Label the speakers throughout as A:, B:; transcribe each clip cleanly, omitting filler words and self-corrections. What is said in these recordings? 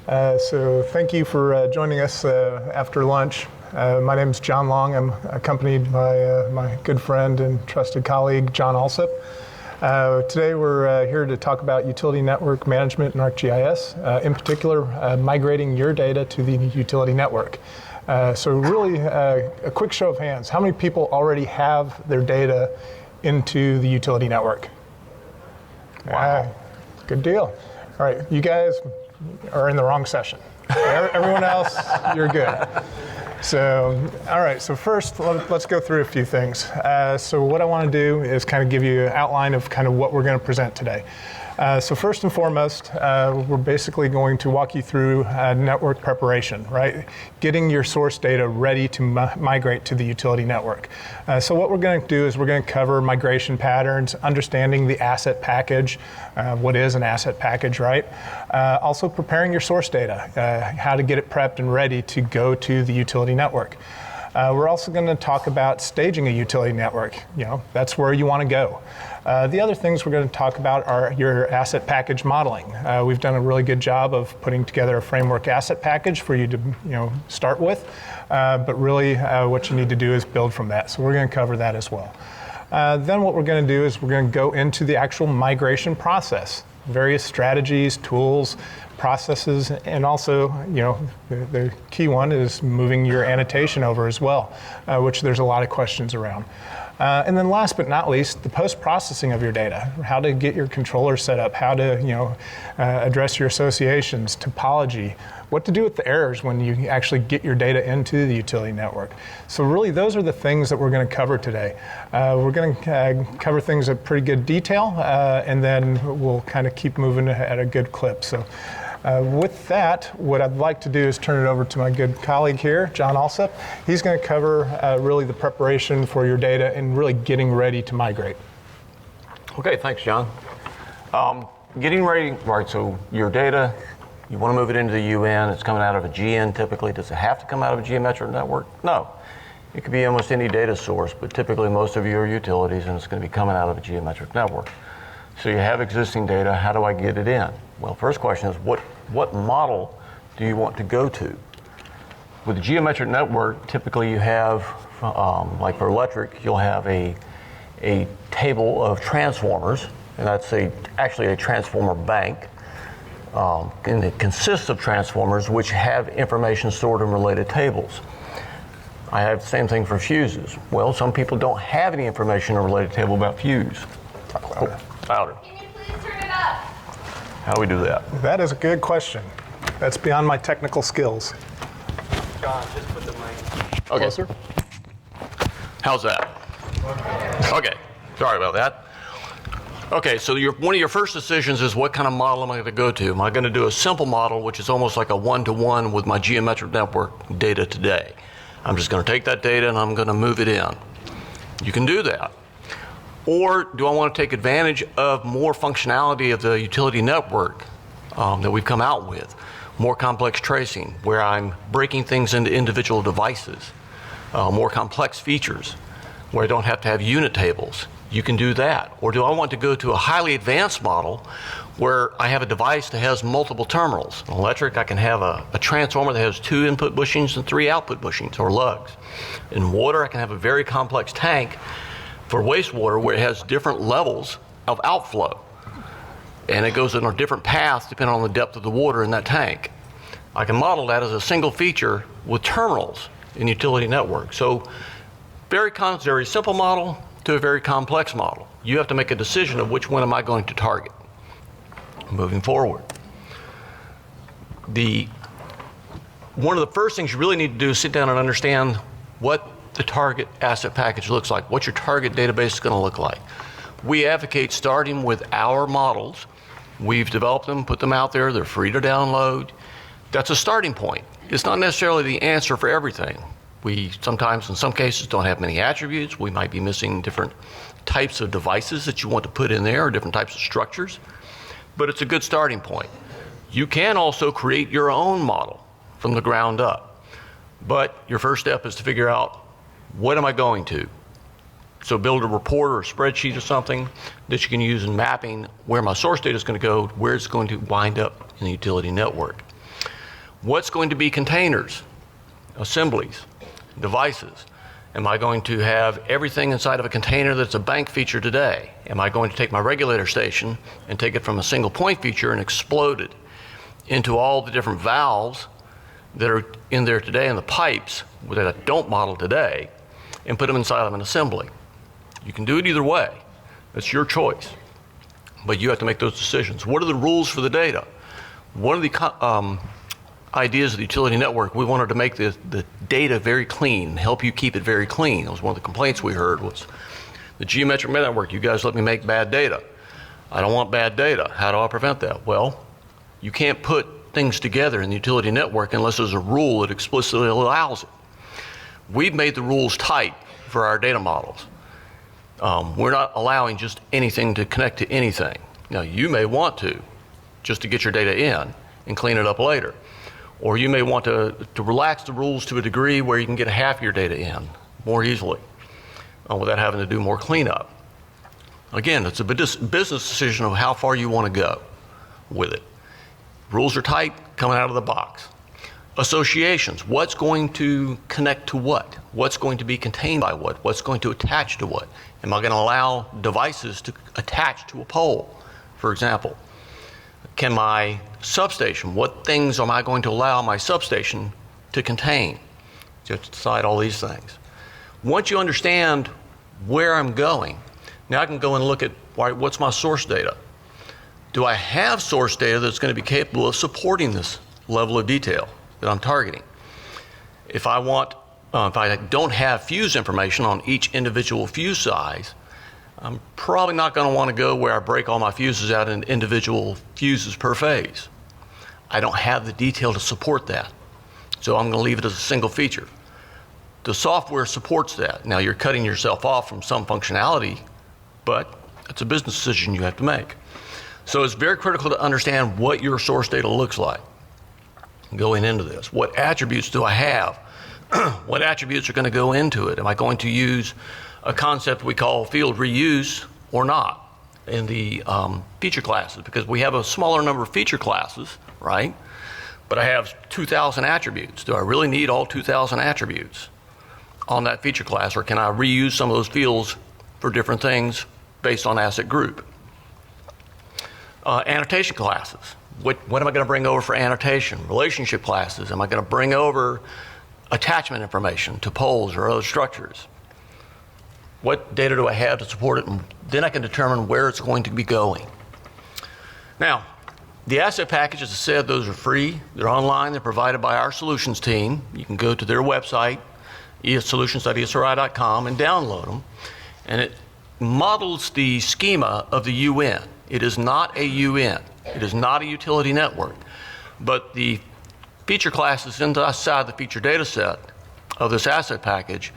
A: So thank you for joining us after lunch. My name is John Long. I'm accompanied by my good friend and trusted colleague, John Alsop. Today we're here to talk about utility network management in ArcGIS, in particular migrating your data to the utility network. So really a quick show of hands. How many people already have their data into the utility network?
B: Wow.
A: Good deal. All right, you guys are in the wrong session. Everyone else, you're good. So, all right, so first let's go through a few things. So what I want to do is kind of give you an outline of kind of what we're going to present today. So first and foremost, we're basically going to walk you through network preparation, right? Getting your source data ready to migrate to the utility network. So what we're going to do is we're going to cover migration patterns, understanding the asset package, what is an asset package, right? Also preparing your source data, how to get it prepped and ready to go to the utility network. We're also going to talk about staging a utility network. You know, that's where you want to go. The other things we're going to talk about are your asset package modeling. We've done a really good job of putting together a framework asset package for you to start with, but really what you need to do is build from that. So we're going to cover that as well. Then what we're going to do is we're going to go into the actual migration process, various strategies, tools, processes, and also, the key one is moving your annotation over as well, which there's a lot of questions around. And then last but not least, the post-processing of your data, how to get your controller set up, how to address your associations, topology, what to do with the errors when you actually get your data into the utility network. So really those are the things that we're going to cover today. We're going to cover things at pretty good detail, and then we'll kind of keep moving at a good clip. So with that, what I'd like to do is turn it over to my good colleague here, John Alsop. He's going to cover really the preparation for your data and really getting ready to migrate.
B: Okay, thanks, John. Getting ready, right, so your data, you want to move it into the UN, it's coming out of a GN typically. Does it have to come out of a geometric network? No. It could be almost any data source, but typically most of you are utilities and it's going to be coming out of a geometric network. So you have existing data, how do I get it in? Well, first question is what model do you want to go to? With a geometric network, typically you have, like for electric, you'll have a table of transformers, and that's actually a transformer bank. And it consists of transformers which have information stored in related tables. I have the same thing for fuses. Well, some people don't have any information in a related table about fuse.
A: Talk louder.
B: Louder.
C: Can you please turn it up?
B: How do we do that?
A: That is a good question. That's beyond my technical skills.
D: John, just put the mic
B: Okay.
A: Closer?
B: How's that? Okay, sorry about that. Okay, so one of your first decisions is what kind of model am I going to go to? Am I going to do a simple model, which is almost like a one-to-one with my geometric network data today? I'm just going to take that data and I'm going to move it in. You can do that. Or do I want to take advantage of more functionality of the utility network that we've come out with? More complex tracing, where I'm breaking things into individual devices. More complex features, where I don't have to have unit tables. You can do that. Or do I want to go to a highly advanced model where I have a device that has multiple terminals? In electric, I can have a transformer that has 2 input bushings and 3 output bushings, or lugs. In water, I can have a very complex tank for wastewater where it has different levels of outflow. And it goes in a different path depending on the depth of the water in that tank. I can model that as a single feature with terminals in utility network. So very simple model to a very complex model. You have to make a decision of which one am I going to target. Moving forward. One of the first things you really need to do is sit down and understand what the target asset package looks like, what your target database is going to look like. We advocate starting with our models. We've developed them, put them out there, they're free to download. That's a starting point. It's not necessarily the answer for everything. We sometimes, in some cases, don't have many attributes. We might be missing different types of devices that you want to put in there, or different types of structures, but it's a good starting point. You can also create your own model from the ground up, but your first step is to figure out, what am I going to? So build a report or a spreadsheet or something that you can use in mapping where my source data is going to go, where it's going to wind up in the utility network. What's going to be containers, assemblies, devices? Am I going to have everything inside of a container that's a bank feature today? Am I going to take my regulator station and take it from a single point feature and explode it into all the different valves that are in there today and the pipes that I don't model today and put them inside of an assembly? You can do it either way. It's your choice. But you have to make those decisions. What are the rules for the data? One of the ideas of the utility network, we wanted to make the data very clean, help you keep it very clean. That was one of the complaints we heard was, the geometric network, you guys let me make bad data. I don't want bad data. How do I prevent that? Well, you can't put things together in the utility network unless there's a rule that explicitly allows it. We've made the rules tight for our data models. We're not allowing just anything to connect to anything. Now, you may want to, just to get your data in and clean it up later. Or you may want to relax the rules to a degree where you can get half your data in more easily without having to do more cleanup. Again, it's a business decision of how far you want to go with it. Rules are tight coming out of the box. Associations, what's going to connect to what? What's going to be contained by what? What's going to attach to what? Am I going to allow devices to attach to a pole, for example? Can my substation, what things am I going to allow my substation to contain? You have to decide all these things. Once you understand where I'm going, now I can go and look at what's my source data. Do I have source data that's going to be capable of supporting this level of detail that I'm targeting? If I don't have fuse information on each individual fuse size, I'm probably not going to want to go where I break all my fuses out in individual fuses per phase. I don't have the detail to support that. So I'm going to leave it as a single feature. The software supports that. Now you're cutting yourself off from some functionality, but it's a business decision you have to make. So it's very critical to understand what your source data looks like going into this. What attributes do I have? What attributes are going to go into it? Am I going to use a concept we call field reuse or not in the feature classes? Because we have a smaller number of feature classes, right? But I have 2,000 attributes. Do I really need all 2,000 attributes on that feature class, or can I reuse some of those fields for different things based on asset group? Annotation classes. What am I going to bring over for annotation? Relationship classes. Am I going to bring over attachment information to poles or other structures? What data do I have to support it? And then I can determine where it's going to be going. Now, the asset packages, as I said, those are free. They're online. They're provided by our solutions team. You can go to their website, solutions.esri.com, and download them. And it models the schema of the UN. It is not a UN. It is not a utility network. But the feature classes inside the feature data set of this asset package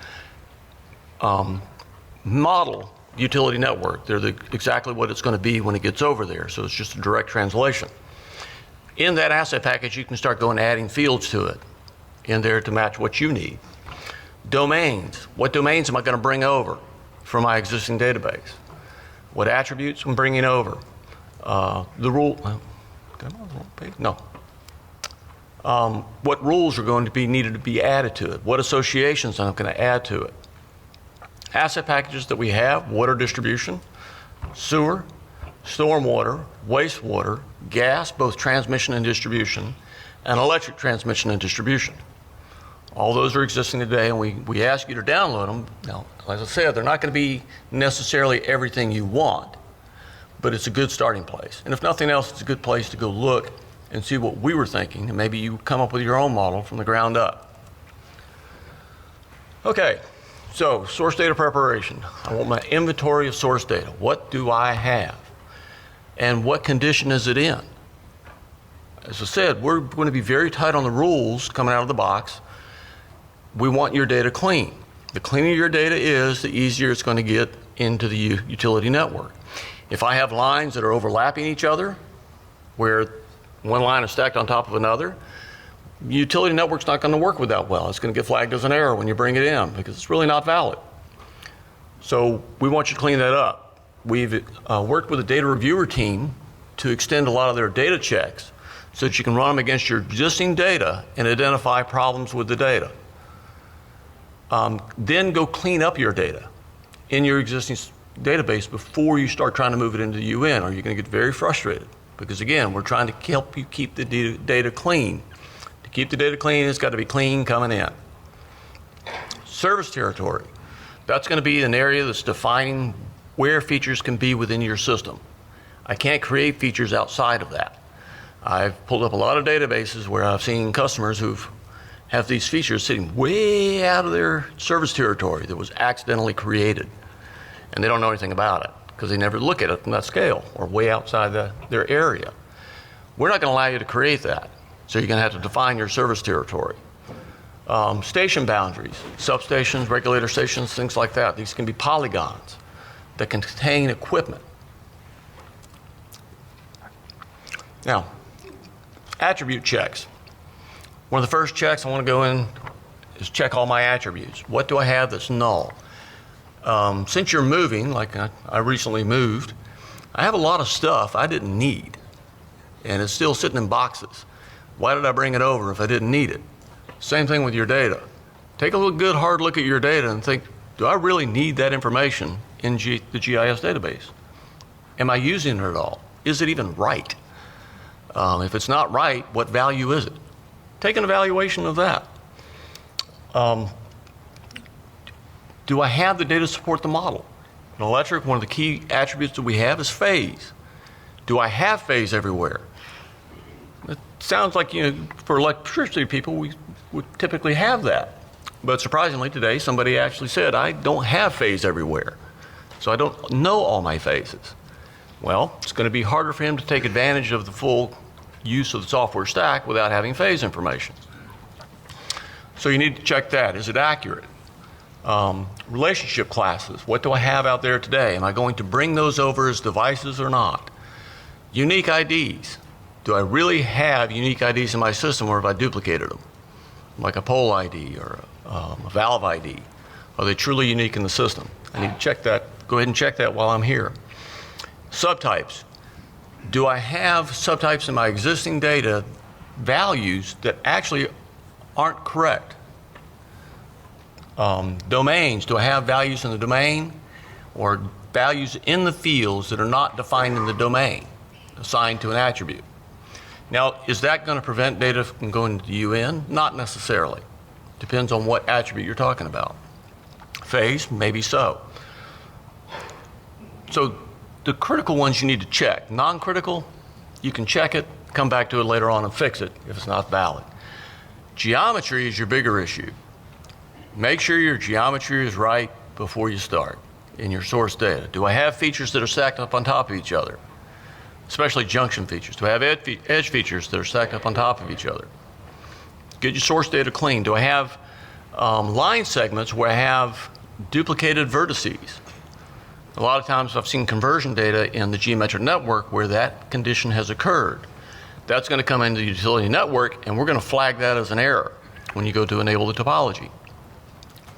B: model utility network. They're exactly what it's going to be when it gets over there, so it's just a direct translation. In that asset package, you can start going adding fields to it in there to match what you need. Domains. What domains am I going to bring over from my existing database? What attributes I'm bringing over? The rule. No. What rules are going to be needed to be added to it? What associations I'm going to add to it? Asset packages that we have: water distribution, sewer, stormwater, wastewater, gas, both transmission and distribution, and electric transmission and distribution. All those are existing today, and we ask you to download them. Now, as I said, they're not going to be necessarily everything you want, but it's a good starting place. And if nothing else, it's a good place to go look and see what we were thinking, and maybe you come up with your own model from the ground up. Okay, so source data preparation. I want my inventory of source data. What do I have? And what condition is it in? As I said, we're going to be very tight on the rules coming out of the box. We want your data clean. The cleaner your data is, the easier it's going to get into the utility network. If I have lines that are overlapping each other, where one line is stacked on top of another, the utility network's not going to work with that well. It's going to get flagged as an error when you bring it in because it's really not valid. So we want you to clean that up. We've worked with a data reviewer team to extend a lot of their data checks so that you can run them against your existing data and identify problems with the data. Then go clean up your data in your existing database before you start trying to move it into the UN, or you're going to get very frustrated. Because again, we're trying to help you keep the data clean. To keep the data clean, it's got to be clean coming in. Service territory. That's going to be an area that's defining where features can be within your system. I can't create features outside of that. I've pulled up a lot of databases where I've seen customers who have these features sitting way out of their service territory that was accidentally created. And they don't know anything about it because they never look at it from that scale or way outside their area. We're not going to allow you to create that. So you're going to have to define your service territory. Station boundaries, substations, regulator stations, things like that. These can be polygons that contain equipment. Now, attribute checks. One of the first checks I want to go in is check all my attributes. What do I have that's null? Since you're moving, like I recently moved, I have a lot of stuff I didn't need, and it's still sitting in boxes. Why did I bring it over if I didn't need it? Same thing with your data. Take a good hard look at your data and think, do I really need that information in the GIS database? Am I using it at all? Is it even right? If it's not right, what value is it? Take an evaluation of that. Do I have the data to support the model? In electric, one of the key attributes that we have is phase. Do I have phase everywhere? It sounds like, for electricity people, we would typically have that. But surprisingly today, somebody actually said, I don't have phase everywhere. So I don't know all my phases. Well, it's going to be harder for him to take advantage of the full use of the software stack without having phase information. So you need to check that. Is it accurate? Relationship classes. What do I have out there today? Am I going to bring those over as devices or not? Unique IDs. Do I really have unique IDs in my system, or have I duplicated them? Like a pole ID or a valve ID. Are they truly unique in the system? I need to check that. Go ahead and check that while I'm here. Subtypes. Do I have subtypes in my existing data, values that actually aren't correct? Domains. Do I have values in the domain or values in the fields that are not defined in the domain, assigned to an attribute? Now, is that going to prevent data from going to the UN? Not necessarily. Depends on what attribute you're talking about. Phase, maybe so. So the critical ones you need to check. Non-critical, you can check it, come back to it later on and fix it if it's not valid. Geometry is your bigger issue. Make sure your geometry is right before you start in your source data. Do I have features that are stacked up on top of each other? Especially junction features. Do I have edge features that are stacked up on top of each other? Get your source data clean. Do I have line segments where I have duplicated vertices? A lot of times I've seen conversion data in the geometric network where that condition has occurred. That's going to come into the utility network, and we're going to flag that as an error when you go to enable the topology.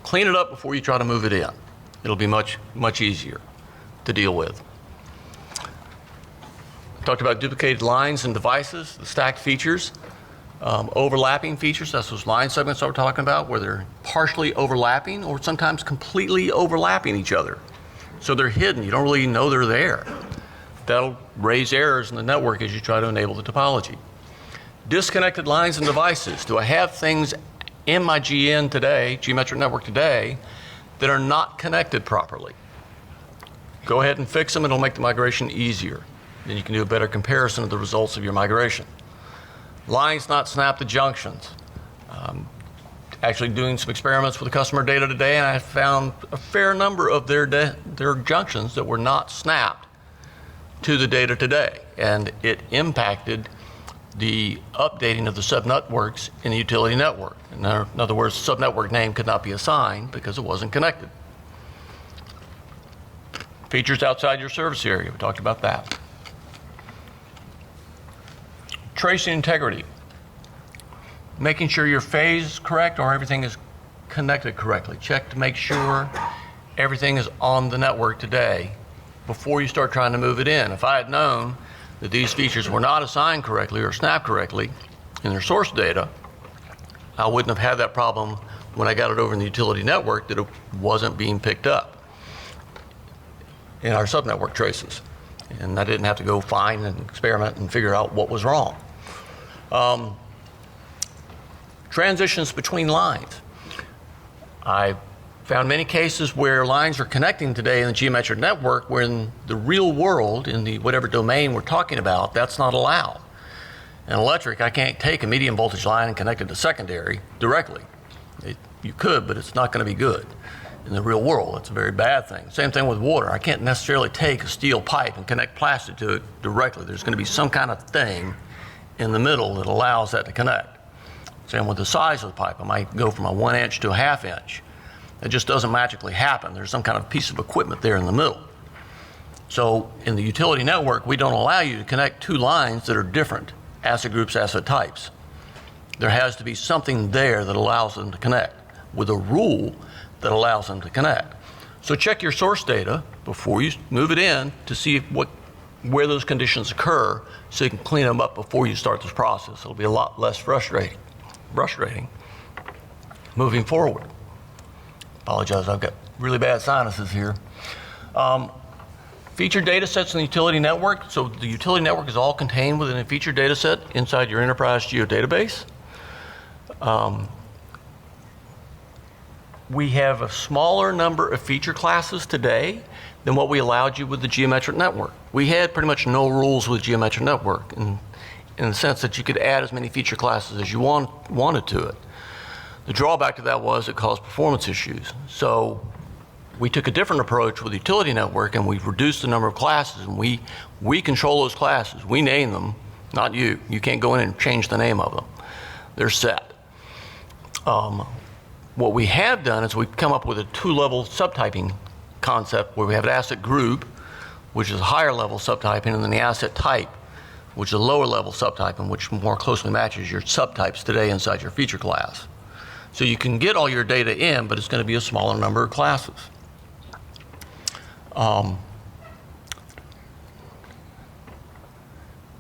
B: Clean it up before you try to move it in. It'll be much, much easier to deal with. Talked about duplicated lines and devices, the stacked features, overlapping features. That's those line segments that we're talking about, where they're partially overlapping or sometimes completely overlapping each other. So they're hidden. You don't really know they're there. That'll raise errors in the network as you try to enable the topology. Disconnected lines and devices. Do I have things in my GN today, geometric network today, that are not connected properly? Go ahead and fix them. It'll make the migration easier. Then you can do a better comparison of the results of your migration. Lines not snapped to junctions. Actually doing some experiments with the customer data today, and I found a fair number of their junctions that were not snapped to the data today, and it impacted the updating of the subnetworks in the utility network. In other words, the subnetwork name could not be assigned because it wasn't connected. Features outside your service area, we talked about that. Tracing integrity. Making sure your phase is correct or everything is connected correctly. Check to make sure everything is on the network today before you start trying to move it in. If I had known that these features were not assigned correctly or snapped correctly in their source data, I wouldn't have had that problem when I got it over in the utility network, that it wasn't being picked up in our subnetwork traces. And I didn't have to go find and experiment and figure out what was wrong. Transitions between lines. I found many cases where lines are connecting today in the geometric network where in the real world, in the whatever domain we're talking about, that's not allowed. In electric, I can't take a medium voltage line and connect it to secondary directly. You could, but it's not going to be good. In the real world, it's a very bad thing. Same thing with water. I can't necessarily take a steel pipe and connect plastic to it directly. There's going to be some kind of thing in the middle that allows that to connect. Same with the size of the pipe. I might go from a 1 inch to a 1/2 inch. It just doesn't magically happen. There's some kind of piece of equipment there in the middle. So in the utility network, we don't allow you to connect two lines that are different asset groups, asset types. There has to be something there that allows them to connect with a rule that allows them to connect. So check your source data before you move it in to see where those conditions occur so you can clean them up before you start this process. It'll be a lot less frustrating moving forward. Apologize, I've got really bad sinuses here. Feature data sets in the utility network. So the utility network is all contained within a feature data set inside your enterprise geodatabase. We have a smaller number of feature classes today than what we allowed you with the geometric network. We had pretty much no rules with geometric network in the sense that you could add as many feature classes as you wanted to it. The drawback to that was it caused performance issues. So we took a different approach with the utility network, and we've reduced the number of classes, and we control those classes. We name them, not you. You can't go in and change the name of them. They're set. What we have done is we've come up with a two-level subtyping concept where we have an asset group, which is a higher level subtyping, and then the asset type, which is a lower level subtyping, which more closely matches your subtypes today inside your feature class. So you can get all your data in, but it's going to be a smaller number of classes.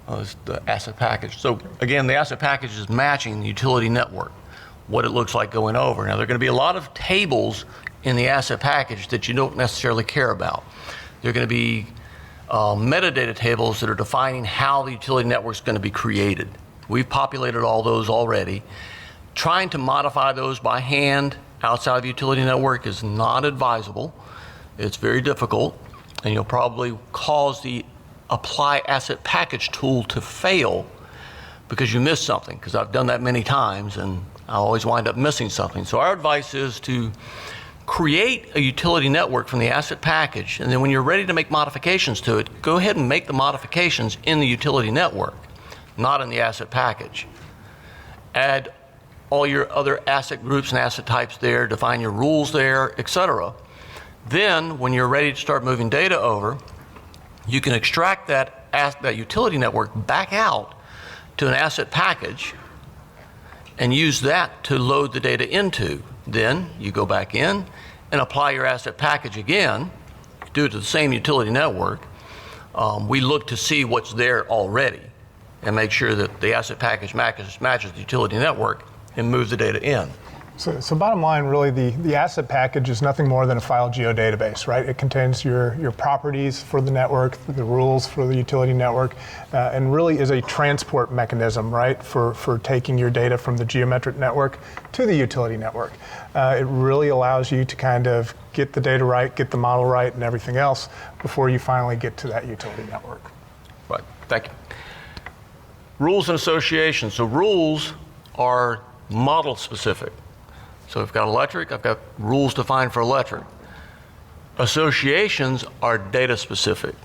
B: It's the asset package. So again, the asset package is matching the utility network, what it looks like going over. Now, there are going to be a lot of tables in the asset package that you don't necessarily care about. There are going to be metadata tables that are defining how the utility network is going to be created. We've populated all those already. Trying to modify those by hand outside of the utility network is not advisable. It's very difficult, and you'll probably cause the apply asset package tool to fail because you missed something, because I've done that many times and I always wind up missing something. So our advice is to create a utility network from the asset package, and then when you're ready to make modifications to it, go ahead and make the modifications in the utility network, not in the asset package. Add all your other asset groups and asset types there, define your rules there, etc. Then, when you're ready to start moving data over, you can extract that utility network back out to an asset package and use that to load the data into. Then you go back in and apply your asset package again, do it to the same utility network. We look to see what's there already and make sure that the asset package matches the utility network and move the data in.
A: So bottom line, really, the asset package is nothing more than a file geodatabase, right? It contains your properties for the network, the rules for the utility network, and really is a transport mechanism, right, for taking your data from the geometric network to the utility network. It really allows you to kind of get the data right, get the model right, and everything else before you finally get to that utility network.
B: Right, thank you. Rules and associations. So rules are model specific. So I've got electric, I've got rules defined for electric. Associations are data specific.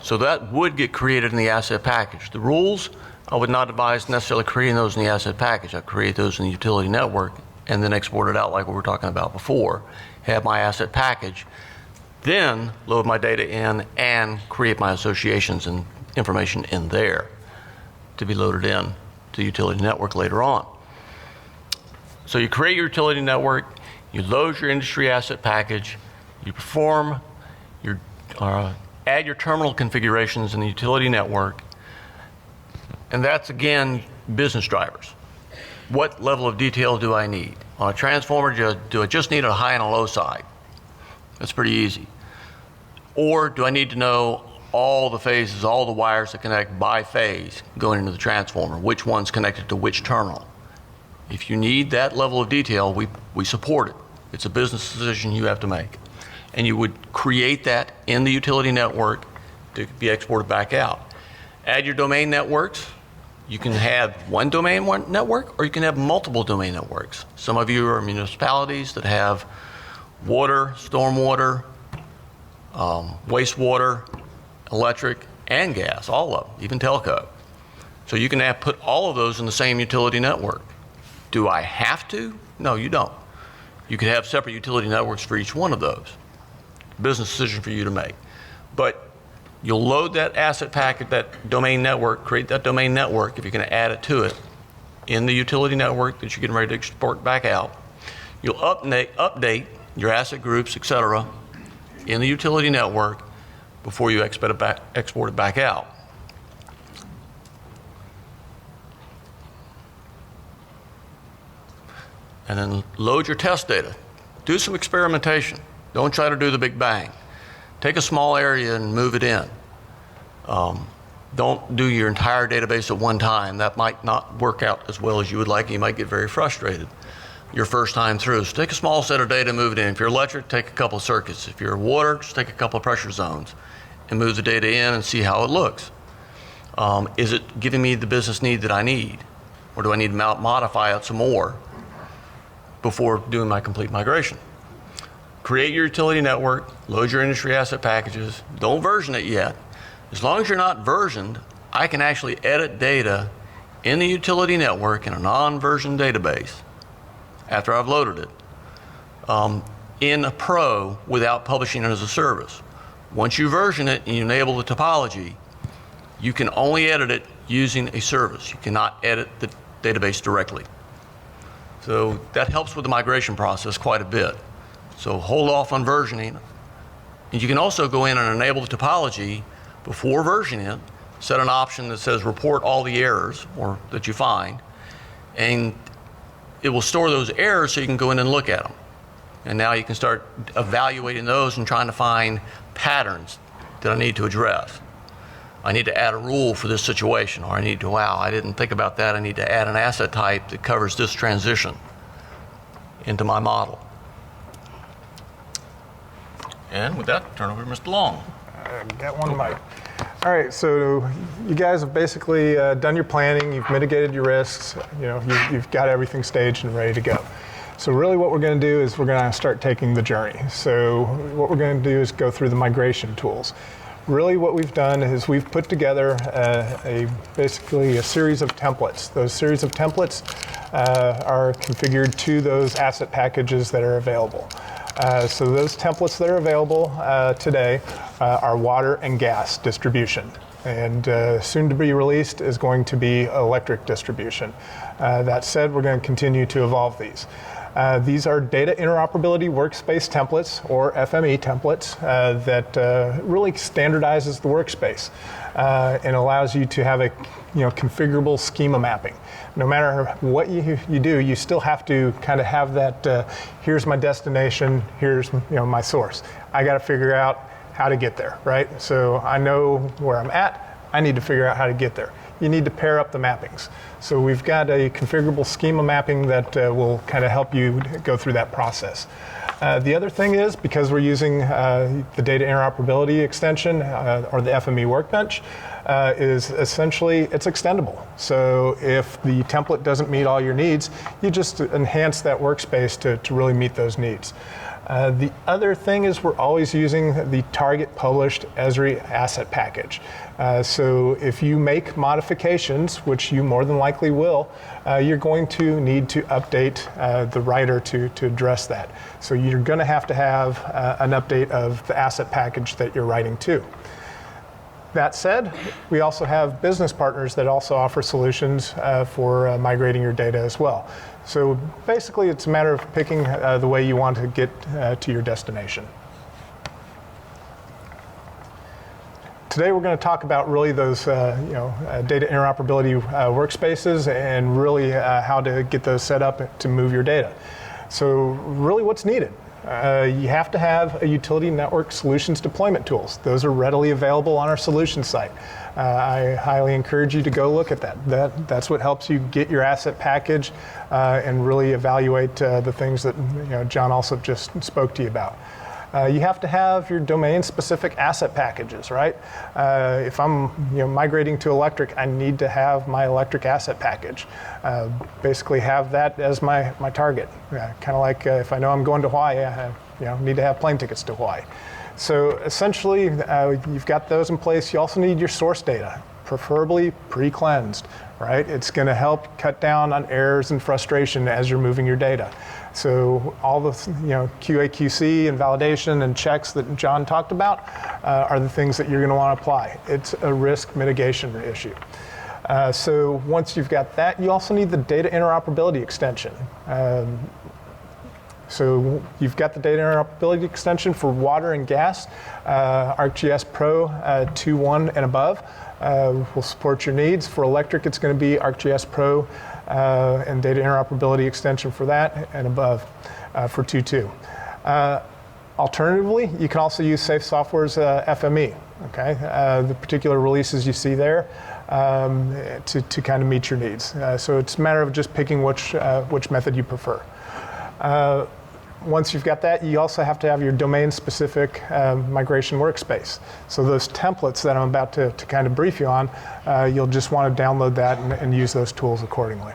B: So that would get created in the asset package. The rules, I would not advise necessarily creating those in the asset package. I'd create those in the utility network and then export it out like we were talking about before. Have my asset package, then load my data in and create my associations and information in there to be loaded in to the utility network later on. So you create your utility network, you load your industry asset package, you perform your, add your terminal configurations in the utility network, And that's, again, business drivers. What level of detail do I need? On a transformer, do I just need a high and a low side? That's pretty easy. Or do I need to know all the phases, all the wires that connect by phase going into the transformer, which one's connected to which terminal? If you need that level of detail, we support it. It's a business decision you have to make. And you would create that in the utility network to be exported back out. Add your domain networks. You can have one domain network, or you can have multiple domain networks. Some of you are municipalities that have water, stormwater, wastewater, electric, and gas, all of them, even telco. So you can put all of those in the same utility network. Do I have to? No, you don't. You could have separate utility networks for each one of those. Business decision for you to make. But you'll load that asset packet, that domain network, create that domain network, if you're going to add it to it, in the utility network that you're getting ready to export back out. You'll update your asset groups, et cetera, in the utility network before you export it back out. And then load your test data. Do some experimentation. Don't try to do the big bang. Take a small area and move it in. Don't do your entire database at one time. That might not work out as well as you would like. You might get very frustrated your first time through. So take a small set of data, move it in. If you're electric, take a couple of circuits. If you're water, just take a couple of pressure zones and move the data in and see how it looks. Is it giving me the business need that I need? Or do I need to modify it some more before doing my complete migration? Create your utility network, load your industry asset packages. Don't version it yet. As long as you're not versioned, I can actually edit data in the utility network in a non-versioned database after I've loaded it in a Pro without publishing it as a service. Once you version it and you enable the topology, you can only edit it using a service. You cannot edit the database directly. So that helps with the migration process quite a bit. So hold off on versioning. And you can also go in and enable the topology before versioning it, set an option that says report all the errors or that you find, and it will store those errors so you can go in and look at them. And now you can start evaluating those and trying to find patterns that I need to address. I need to add a rule for this situation, or I need to, wow, I didn't think about that. I need to add an asset type that covers this transition into my model. And with that, turn over to Mr. Long.
A: Got one mic. All right, so you guys have basically done your planning, you've mitigated your risks, you've got everything staged and ready to go. So really what we're going to do is we're going to start taking the journey. So what we're going to do is go through the migration tools. Really what we've done is we've put together basically a series of templates. Those series of templates are configured to those asset packages that are available. So those templates that are available today are water and gas distribution. And soon to be released is going to be electric distribution. That said, we're going to continue to evolve these. These are data interoperability workspace templates, or FME templates, that really standardizes the workspace and allows you to have a configurable schema mapping. No matter what you do, you still have to kind of have that, here's my destination, here's my source. I got to figure out how to get there, right? So I know where I'm at, I need to figure out how to get there. You need to pair up the mappings. So we've got a configurable schema mapping that will kind of help you go through that process. The other thing is, because we're using the data interoperability extension, or the FME workbench, is essentially it's extendable. So if the template doesn't meet all your needs, you just enhance that workspace to really meet those needs. The other thing is we're always using the target published Esri asset package. So if you make modifications, which you more than likely will, you're going to need to update the writer to address that. So you're going to have an update of the asset package that you're writing to. That said, we also have business partners that also offer solutions for migrating your data as well. So basically, it's a matter of picking the way you want to get to your destination. Today we're going to talk about really those data interoperability workspaces and really how to get those set up to move your data. So really what's needed? You have to have a utility network solutions deployment tools. Those are readily available on our solutions site. I highly encourage you to go look at that. That's what helps you get your asset package and really evaluate the things that John also just spoke to you about. You have to have your domain-specific asset packages, right? If I'm migrating to electric, I need to have my electric asset package. Basically have that as my target. Kind of like if I know I'm going to Hawaii, I need to have plane tickets to Hawaii. So essentially, you've got those in place. You also need your source data, preferably pre-cleansed, right? It's going to help cut down on errors and frustration as you're moving your data. So all the QA, QC, and validation and checks that John talked about are the things that you're going to want to apply. It's a risk mitigation issue. So once you've got that, you also need the data interoperability extension. So you've got the data interoperability extension for water and gas, ArcGIS Pro 2.1 and above will support your needs. For electric, it's going to be ArcGIS Pro and data interoperability extension for that and above for 2.2. Alternatively, you can also use Safe Software's FME, okay? The particular releases you see there to kind of meet your needs. So it's a matter of just picking which method you prefer. Once you've got that, you also have to have your domain-specific migration workspace. So those templates that I'm about to kind of brief you on, you'll just want to download that and use those tools accordingly.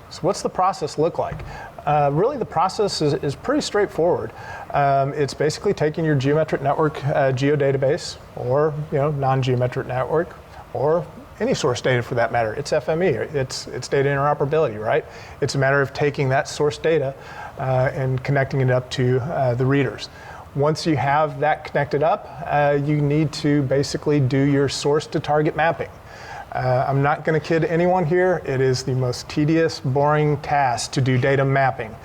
A: So what's the process look like? Really, the process is pretty straightforward. It's basically taking your geometric network geodatabase, or non-geometric network, or any source data for that matter. It's FME, it's data interoperability, right? It's a matter of taking that source data and connecting it up to the readers. Once you have that connected up, you need to basically do your source to target mapping. I'm not going to kid anyone here. It is the most tedious, boring task to do data mapping.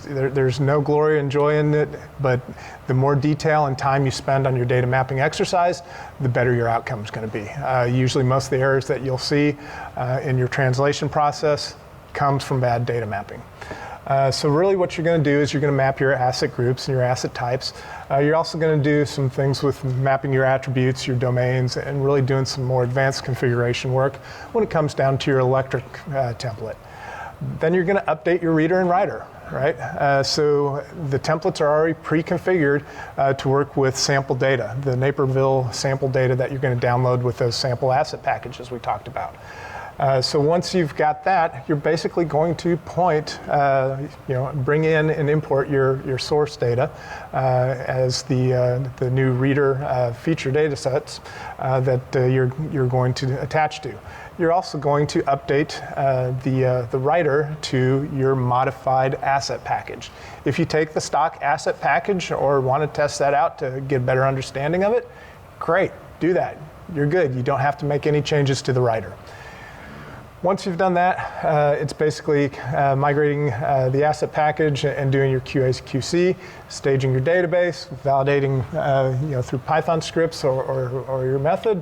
A: There's no glory and joy in it, but the more detail and time you spend on your data mapping exercise, the better your outcome is going to be. Usually most of the errors that you'll see in your translation process comes from bad data mapping. So really what you're going to do is you're going to map your asset groups and your asset types. You're also going to do some things with mapping your attributes, your domains, and really doing some more advanced configuration work when it comes down to your electric template. Then you're going to update your reader and writer, right? So the templates are already pre-configured to work with sample data, the Naperville sample data that you're going to download with those sample asset packages we talked about. So once you've got that, you're basically going to bring in and import your source data as the new reader feature data sets that you're going to attach to. You're also going to update the writer to your modified asset package. If you take the stock asset package or want to test that out to get a better understanding of it, great, do that. You're good. You don't have to make any changes to the writer. Once you've done that, it's basically migrating the asset package and doing your QA/QC, staging your database, validating through Python scripts or your method,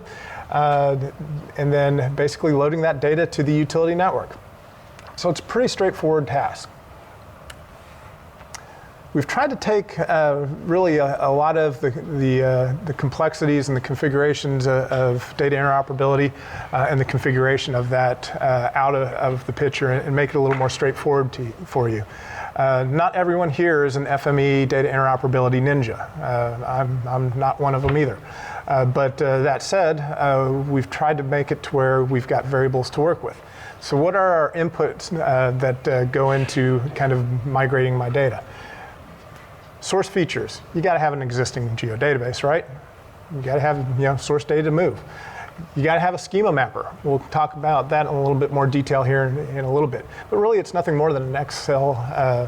A: and then basically loading that data to the utility network. So it's a pretty straightforward task. We've tried to take really a lot of the complexities and the configurations of data interoperability and the configuration of that out of the picture and make it a little more straightforward for you. Not everyone here is an FME data interoperability ninja. I'm not one of them either. But that said, we've tried to make it to where we've got variables to work with. So what are our inputs that go into kind of migrating my data? Source features. You got to have an existing geodatabase, right? You got to have source data to move. You got to have a schema mapper. We'll talk about that in a little bit more detail here in a little bit. But really, it's nothing more than an Excel,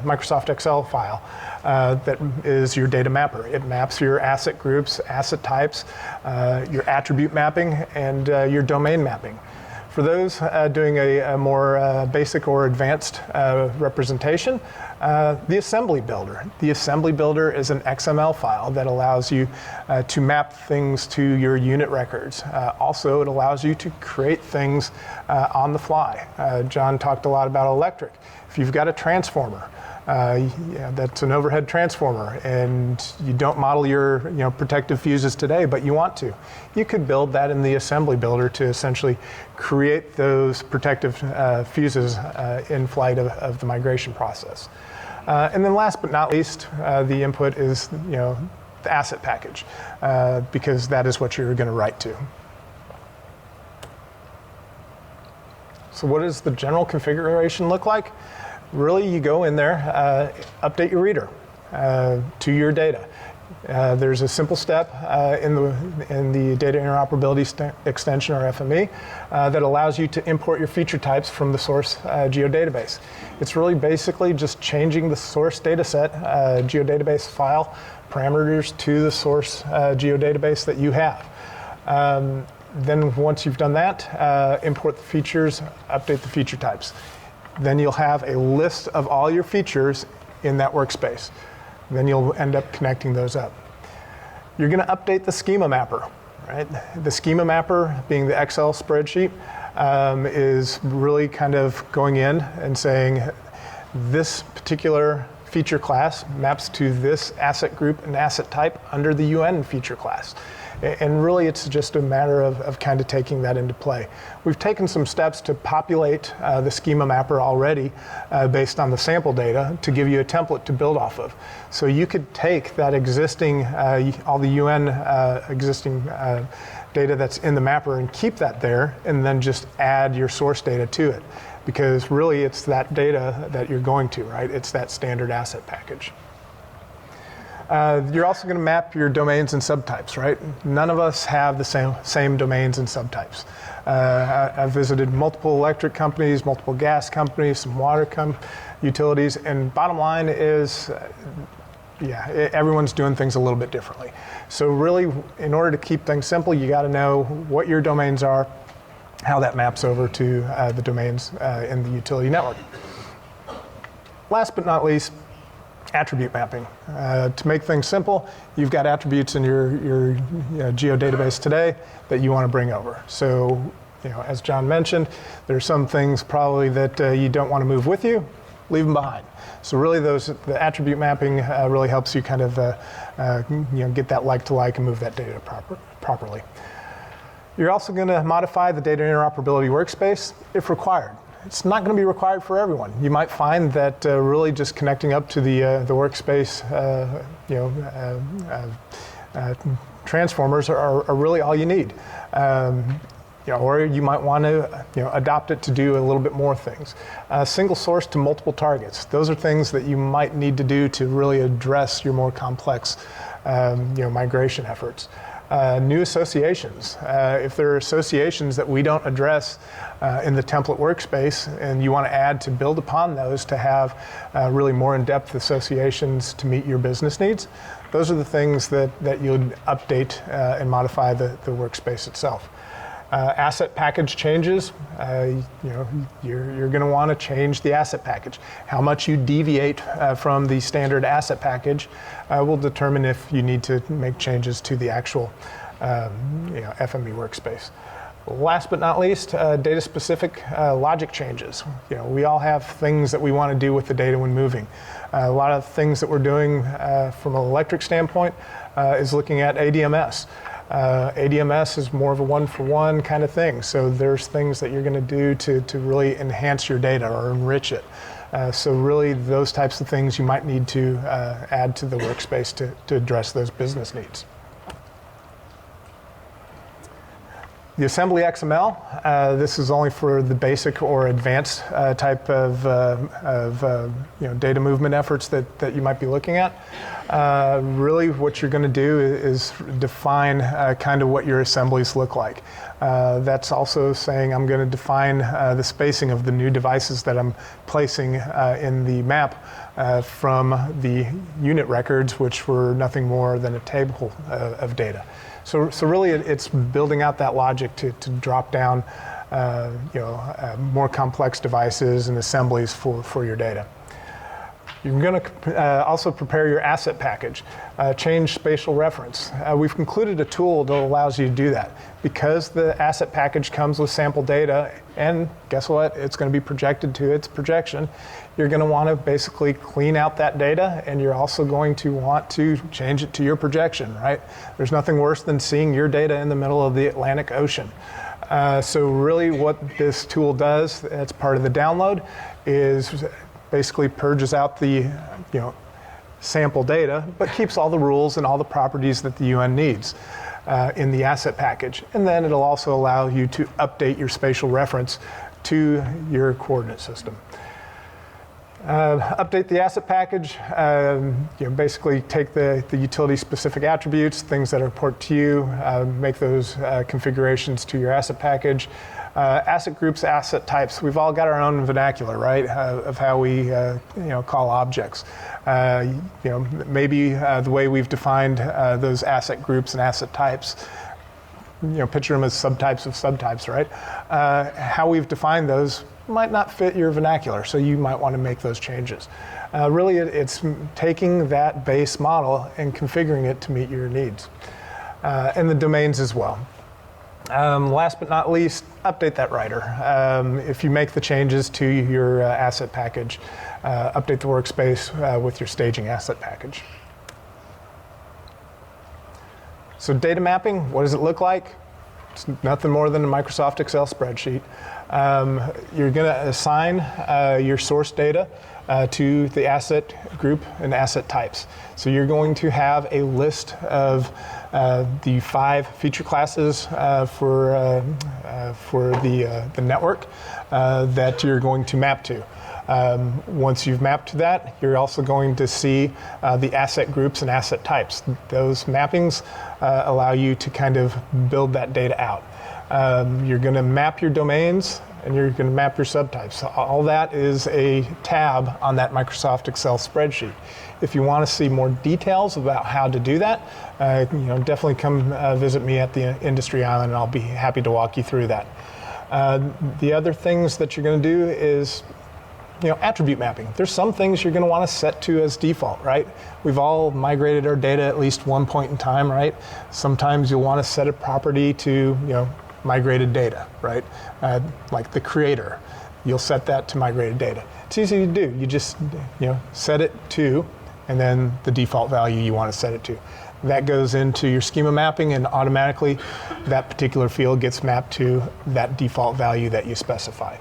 A: Microsoft Excel file that is your data mapper. It maps your asset groups, asset types, your attribute mapping, and your domain mapping. For those doing a more basic or advanced representation, the assembly builder. The assembly builder is an XML file that allows you to map things to your unit records. Also, it allows you to create things on the fly. John talked a lot about electric. If you've got a transformer, that's an overhead transformer, and you don't model your protective fuses today, but you want to, you could build that in the assembly builder to essentially create those protective fuses in flight of the migration process. And then last but not least, the input is the asset package, because that is what you're going to write to. So what does the general configuration look like? Really, you go in there, update your reader to your data. There's a simple step in the Data Interoperability Extension, or FME, that allows you to import your feature types from the source geodatabase. It's really basically just changing the source data set, geodatabase file parameters to the source geodatabase that you have. Then once you've done that, import the features, update the feature types. Then you'll have a list of all your features in that workspace. Then you'll end up connecting those up. You're going to update the schema mapper, right? The schema mapper, being the Excel spreadsheet, is really kind of going in and saying this particular feature class maps to this asset group and asset type under the UN feature class. And really, it's just a matter of kind of taking that into play. We've taken some steps to populate the schema mapper already based on the sample data to give you a template to build off of. So you could take that existing, all the UN existing data that's in the mapper and keep that there, and then just add your source data to it. Because really, it's that data that you're going to, right? It's that standard asset package. You're also going to map your domains and subtypes, right? None of us have the same domains and subtypes. I've visited multiple electric companies, multiple gas companies, some water utilities, and bottom line is, everyone's doing things a little bit differently. So really, in order to keep things simple, you got to know what your domains are, how that maps over to the domains in the utility network. Last but not least, attribute mapping. To make things simple, you've got attributes in your geodatabase today that you want to bring over. So, as John mentioned, there's some things probably that you don't want to move with you, leave them behind. So really, the attribute mapping really helps you kind of get that like to like and move that data properly. You're also going to modify the data interoperability workspace if required. It's not going to be required for everyone. You might find that really just connecting up to the workspace, transformers are really all you need. Or you might want to adopt it to do a little bit more things. Single source to multiple targets. Those are things that you might need to do to really address your more complex migration efforts. New associations. If there are associations that we don't address in the template workspace and you want to add to build upon those to have really more in-depth associations to meet your business needs, those are the things that you'd update and modify the workspace itself. Asset package changes, you're going to want to change the asset package. How much you deviate from the standard asset package will determine if you need to make changes to the actual FME workspace. Last but not least, data-specific logic changes. We all have things that we want to do with the data when moving. A lot of things that we're doing from an electric standpoint is looking at ADMS. ADMS is more of a one-for-one kind of thing. So there's things that you're going to do to really enhance your data or enrich it. So really those types of things you might need to add to the workspace to address those business needs. The assembly XML, this is only for the basic or advanced type of data movement efforts that you might be looking at. Really what you're going to do is define kind of what your assemblies look like. That's also saying I'm going to define the spacing of the new devices that I'm placing in the map from the unit records, which were nothing more than a table of data. So really it's building out that logic to drop down more complex devices and assemblies for your data. You're going to also prepare your asset package, change spatial reference. We've included a tool that allows you to do that. Because the asset package comes with sample data, and guess what? It's going to be projected to its projection. You're going to want to basically clean out that data, and you're also going to want to change it to your projection, right? There's nothing worse than seeing your data in the middle of the Atlantic Ocean. So really what this tool does, as part of the download, is basically purges out the sample data, but keeps all the rules and all the properties that the UN needs in the asset package. And then it'll also allow you to update your spatial reference to your coordinate system. Update the asset package, basically take the utility-specific attributes, things that are important to you, make those configurations to your asset package. Asset groups, asset types, we've all got our own vernacular, right, of how we call objects. Maybe the way we've defined those asset groups and asset types, picture them as subtypes of subtypes, right? How we've defined those might not fit your vernacular, so you might want to make those changes. Really, it's taking that base model and configuring it to meet your needs. And the domains as well. Last but not least, update that writer. If you make the changes to your asset package, update the workspace with your staging asset package. So data mapping, what does it look like? It's nothing more than a Microsoft Excel spreadsheet. You're going to assign your source data to the asset group and asset types. So you're going to have a list of the 5 feature classes for the network that you're going to map to. Once you've mapped to that, you're also going to see the asset groups and asset types. Those mappings allow you to kind of build that data out. You're going to map your domains, and you're going to map your subtypes. All that is a tab on that Microsoft Excel spreadsheet. If you want to see more details about how to do that, definitely come visit me at the Industry Island, and I'll be happy to walk you through that. The other things that you're going to do is attribute mapping. There's some things you're going to want to set to as default, right? We've all migrated our data at least one point in time, right? Sometimes you'll want to set a property to, migrated data, right? Like the creator, you'll set that to migrated data. It's easy to do. You just, set it to, and then the default value you want to set it to. That goes into your schema mapping, and automatically that particular field gets mapped to that default value that you specify.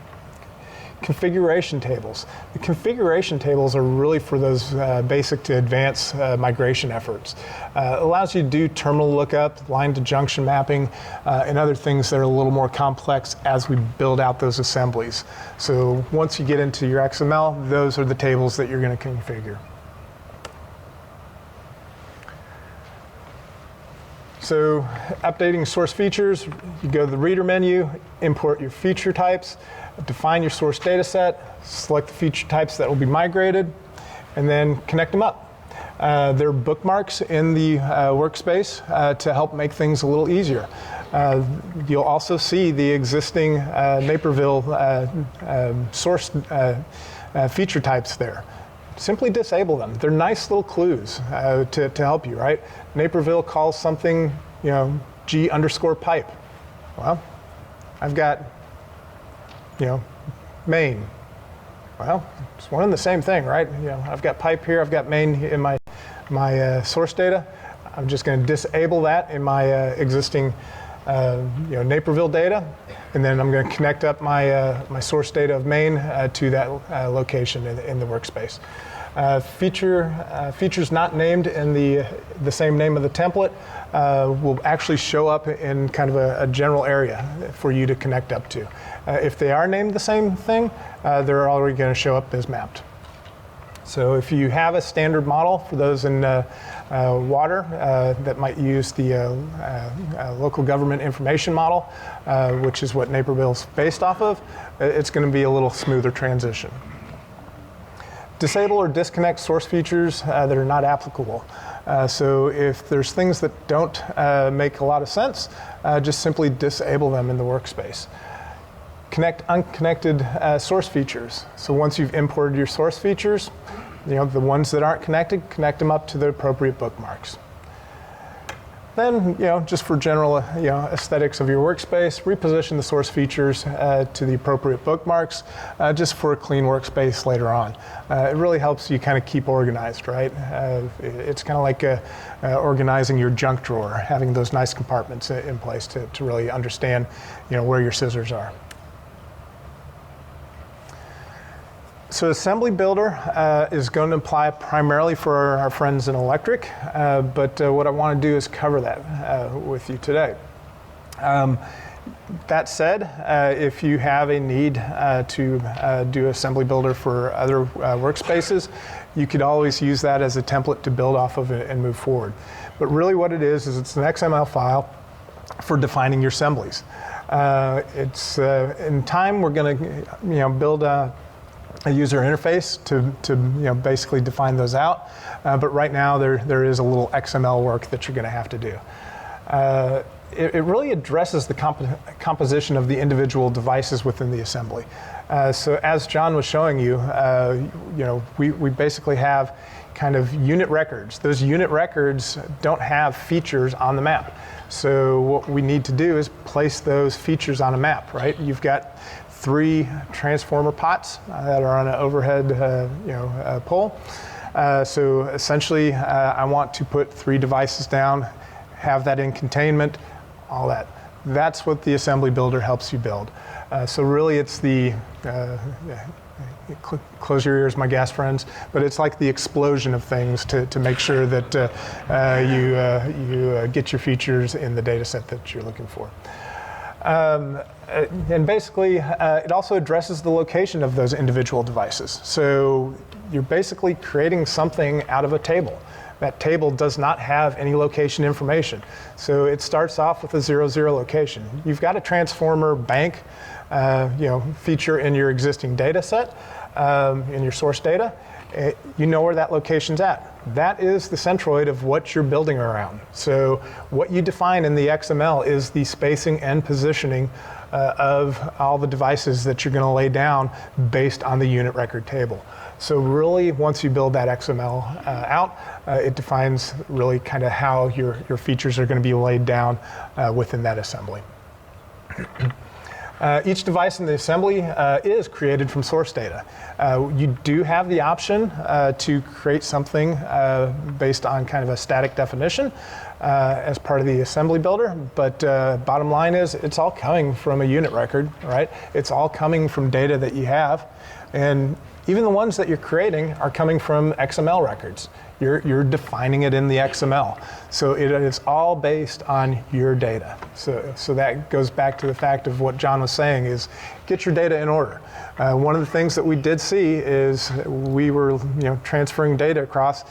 A: Configuration tables. The configuration tables are really for those basic to advanced migration efforts. It allows you to do terminal lookup, line to junction mapping, and other things that are a little more complex as we build out those assemblies. So once you get into your XML, those are the tables that you're going to configure. So updating source features, you go to the reader menu, import your feature types, define your source data set, select the feature types that will be migrated, and then connect them up. There are bookmarks in the workspace to help make things a little easier. You'll also see the existing Naperville source feature types there. Simply disable them. They're nice little clues to help you, right? Naperville calls something, G_pipe. Well, I've got, main. Well, it's one and the same thing, right? I've got pipe here, I've got main in my source data. I'm just going to disable that in my existing, Naperville data, and then I'm going to connect up my source data of main to that location in the workspace. Features not named in the same name of the template will actually show up in kind of a general area for you to connect up to. If they are named the same thing, they're already going to show up as mapped. So if you have a standard model, for those in water that might use the local government information model, which is what Naperville's based off of, it's going to be a little smoother transition. Disable or disconnect source features that are not applicable. So if there's things that don't make a lot of sense, just simply disable them in the workspace. connect unconnected source features. So once you've imported your source features, the ones that aren't connected, connect them up to the appropriate bookmarks. Then, just for general, aesthetics of your workspace, reposition the source features to the appropriate bookmarks, just for a clean workspace later on. It really helps you kind of keep organized, right? It's kind of like organizing your junk drawer, having those nice compartments in place to really understand, where your scissors are. So Assembly Builder is going to apply primarily for our friends in electric, but what I want to do is cover that with you today. That said, if you have a need to do Assembly Builder for other workspaces, you could always use that as a template to build off of and move forward. But really what it is it's an XML file for defining your assemblies. It's in time we're going to build a user interface to basically define those out, but right now there is a little XML work that you're going to have to do. It really addresses the composition of the individual devices within the assembly. So as John was showing you, we basically have kind of unit records. Those unit records don't have features on the map. So what we need to do is place those features on a map, right? You've got 3 transformer pots that are on an overhead pole. So essentially, I want to put 3 devices down, have that in containment, all that. That's what the Assembly Builder helps you build. So really it's the, close your ears, my gas friends, but it's like the explosion of things to make sure that you get your features in the data set that you're looking for. And basically, it also addresses the location of those individual devices. So you're basically creating something out of a table. That table does not have any location information. So it starts off with a 0,0 location. You've got a transformer bank feature in your existing data set, in your source data. You know where that location's at. That is the centroid of what you're building around. So what you define in the XML is the spacing and positioning of all the devices that you're going to lay down based on the unit record table. So really, once you build that XML out, it defines really kind of how your features are going to be laid down within that assembly. Each device in the assembly is created from source data. You do have the option to create something based on kind of a static definition as part of the assembly builder, but bottom line is it's all coming from a unit record, right? It's all coming from data that you have, and even the ones that you're creating are coming from XML records. You're defining it in the XML. So it is all based on your data. So that goes back to the fact of what John was saying is get your data in order. One of the things that we did see is we were transferring data across.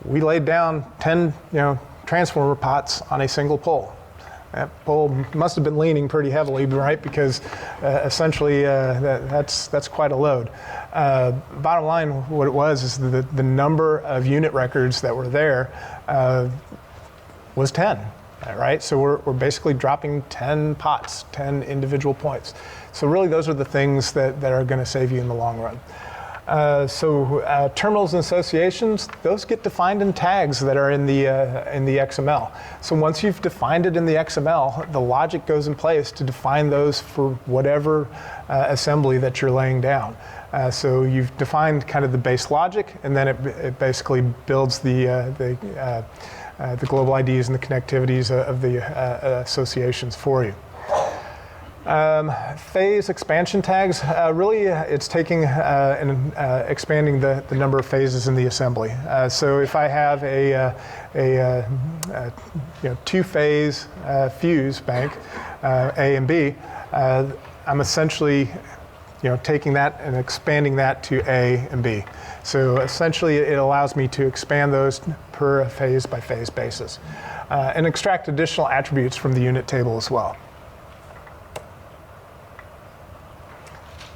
A: We laid down 10 transformer pots on a single pole. That pole must have been leaning pretty heavily, right? Because essentially that's quite a load. Bottom line, what it was is the number of unit records that were there was 10, right? So we're basically dropping 10 pots, 10 individual points. So really those are the things that are going to save you in the long run. Terminals and associations, those get defined in tags that are in the XML. So once you've defined it in the XML, the logic goes in place to define those for whatever assembly that you're laying down. So you've defined kind of the base logic, and then it basically builds the global IDs and the connectivities of the associations for you. Phase expansion tags, really it's taking and expanding the number of phases in the assembly. So if I have a 2-phase fuse bank, A and B, I'm essentially taking that and expanding that to A and B. So essentially it allows me to expand those per phase by phase basis and extract additional attributes from the unit table as well.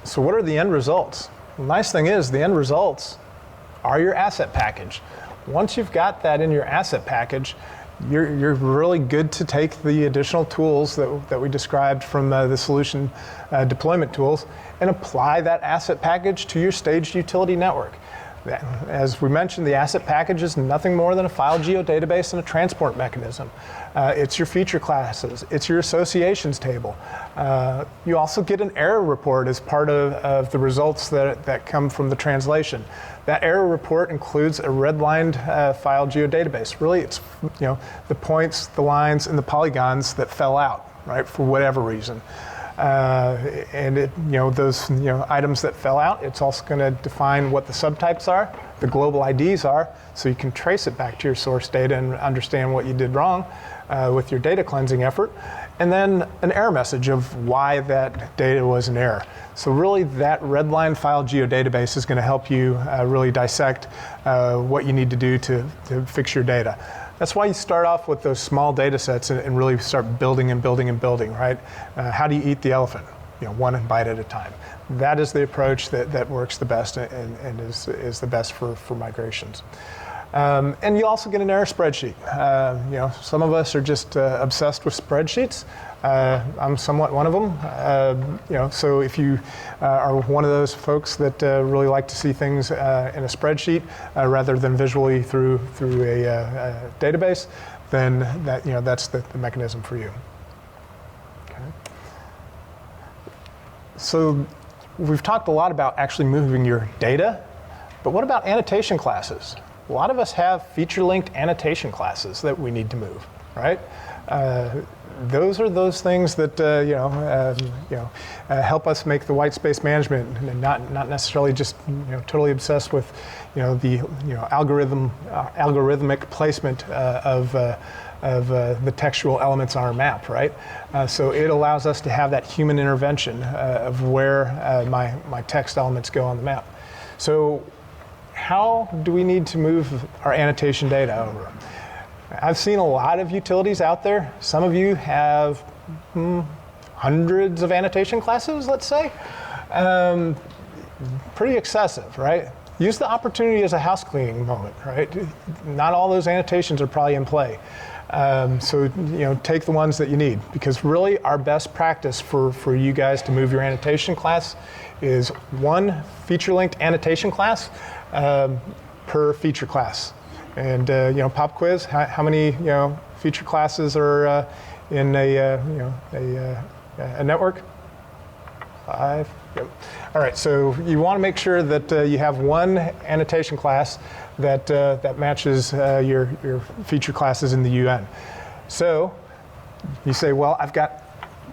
A: So what are the end results? The nice thing is the end results are your asset package. Once you've got that in your asset package, you're really good to take the additional tools that we described from the solution deployment tools and apply that asset package to your staged utility network. As we mentioned, the asset package is nothing more than a file geodatabase and a transport mechanism. It's your feature classes. It's your associations table. You also get an error report as part of the results that come from the translation. That error report includes a redlined file geodatabase. Really, it's the points, the lines, and the polygons that fell out, right, for whatever reason. And those items that fell out, it's also going to define what the subtypes are, the global IDs are, so you can trace it back to your source data and understand what you did wrong with your data cleansing effort. And then an error message of why that data was an error. So really that redline file geodatabase is going to help you really dissect what you need to do to fix your data. That's why you start off with those small data sets and really start building and building and building, right? How do you eat the elephant? One bite at a time. That is the approach that works the best and is the best for migrations. And you also get an error spreadsheet. Some of us are just obsessed with spreadsheets. I'm somewhat one of them. So if you are one of those folks that really like to see things in a spreadsheet rather than visually through a database, then that's the mechanism for you. Okay. So we've talked a lot about actually moving your data, but what about annotation classes? A lot of us have feature-linked annotation classes that we need to move, right? Those are those things that help us make the white space management, and not necessarily just totally obsessed with the algorithmic placement of the textual elements on our map, right? So it allows us to have that human intervention of where my text elements go on the map. So how do we need to move our annotation data over? I've seen a lot of utilities out there. Some of you have hundreds of annotation classes, let's say. Pretty excessive, right? Use the opportunity as a house cleaning moment, right? Not all those annotations are probably in play. So take the ones that you need, because really our best practice for you guys to move your annotation class is one feature-linked annotation class per feature class. And pop quiz, how many feature classes are in a network? 5. Yep. All right. So you want to make sure that you have one annotation class that matches your feature classes in the UN. So you say, well, I've got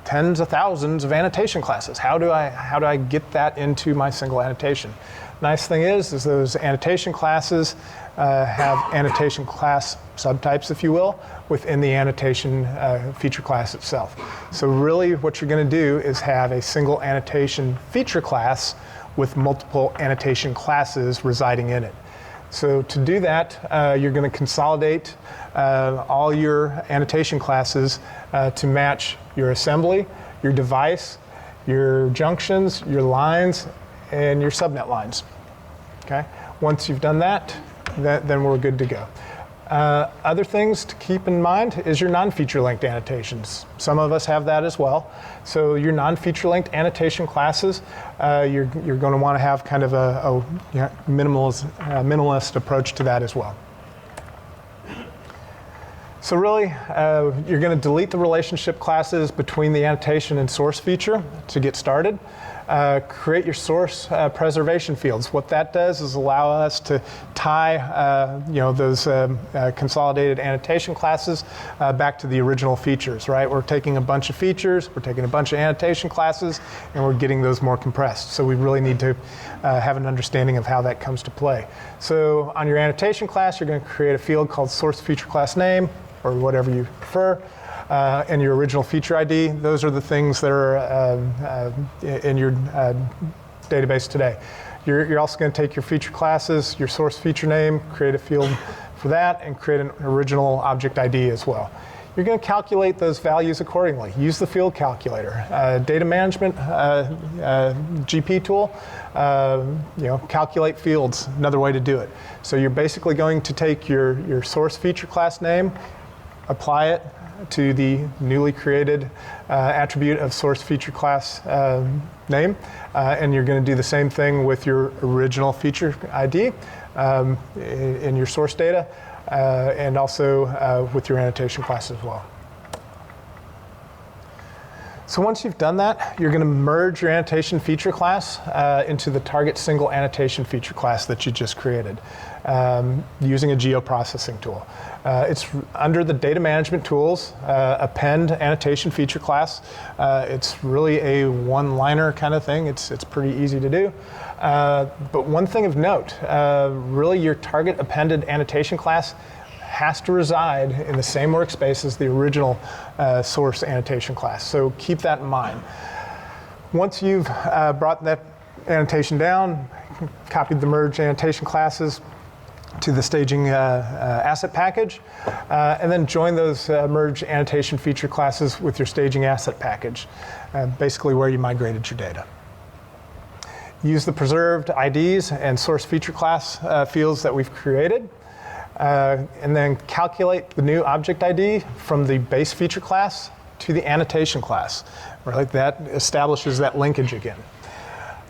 A: tens of thousands of annotation classes. How do I get that into my single annotation? Nice thing is those annotation classes have annotation class subtypes, if you will, within the annotation feature class itself. So really what you're going to do is have a single annotation feature class with multiple annotation classes residing in it. So to do that, you're going to consolidate all your annotation classes to match your assembly, your device, your junctions, your lines, and your subnet lines. Okay. Once you've done that, then we're good to go. Other things to keep in mind is your non-feature linked annotations. Some of us have that as well. So your non-feature linked annotation classes, you're going to want to have kind of a minimalist approach to that as well. So really, you're going to delete the relationship classes between the annotation and source feature to get started. Create your source preservation fields. What that does is allow us to tie those consolidated annotation classes back to the original features, right? We're taking a bunch of features, we're taking a bunch of annotation classes, and we're getting those more compressed. So we really need to have an understanding of how that comes to play. So on your annotation class, you're going to create a field called source feature class name, or whatever you prefer. And your original feature ID, those are the things that are in your database today. You're also going to take your feature classes, your source feature name, create a field for that, and create an original object ID as well. You're going to calculate those values accordingly. Use the field calculator. Data management GP tool, calculate fields, another way to do it. So you're basically going to take your source feature class name, apply it to the newly created attribute of source feature class name, and you're going to do the same thing with your original feature ID in your source data, and also with your annotation class as well. So once you've done that, you're going to merge your annotation feature class into the target single annotation feature class that you just created using a geoprocessing tool. It's under the data management tools, append annotation feature class. It's really a one-liner kind of thing. It's pretty easy to do. But one thing of note, really your target appended annotation class has to reside in the same workspace as the original source annotation class. So keep that in mind. Once you've brought that annotation down, copied the merged annotation classes to the staging asset package, and then join those merged annotation feature classes with your staging asset package, basically where you migrated your data. Use the preserved IDs and source feature class fields that we've created. And then calculate the new object ID from the base feature class to the annotation class. Right? That establishes that linkage again.